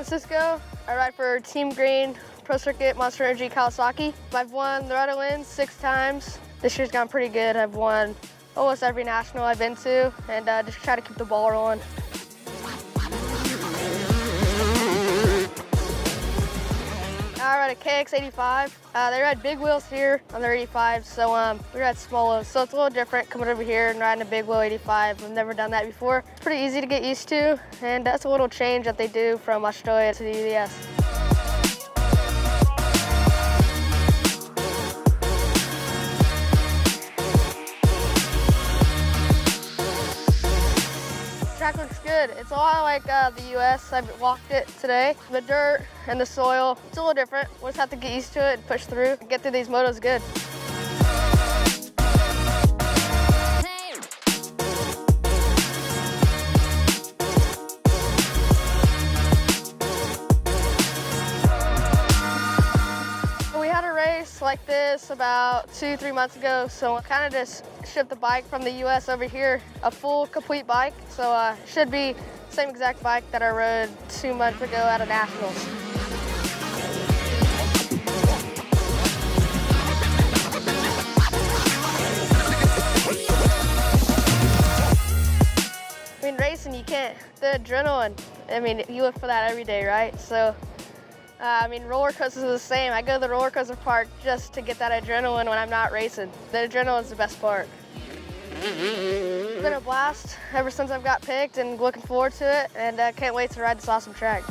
DiFrancesco. I ride for Team Green, Pro Circuit, Monster Energy, Kawasaki. I've won the Ryder wins 6 times. This year's gone pretty good. I've won almost every national I've been to, and just try to keep the ball rolling. I ride a KX85. They ride big wheels here on their 85, so we ride small wheels. So it's a little different coming over here and riding a big wheel 85. I've never done that before. It's pretty easy to get used to, and that's a little change that they do from Australia to the UDS. Track looks good. It's a lot like the US. I walked it today. The dirt and the soil, it's a little different. We'll just have to get used to it and push through and get through these motos good. We had a race like this about 2-3 months ago, so I kind of just shipped the bike from the US over here, a full complete bike, so it should be the same exact bike that I rode 2 months ago at a Nationals. I mean, racing, you can't, the adrenaline, I mean, you live for that every day, right? So, I mean, roller coasters are the same. I go to the roller coaster park just to get that adrenaline when I'm not racing. The adrenaline's the best part. It's been a blast ever since I've got picked and looking forward to it, and I can't wait to ride this awesome track.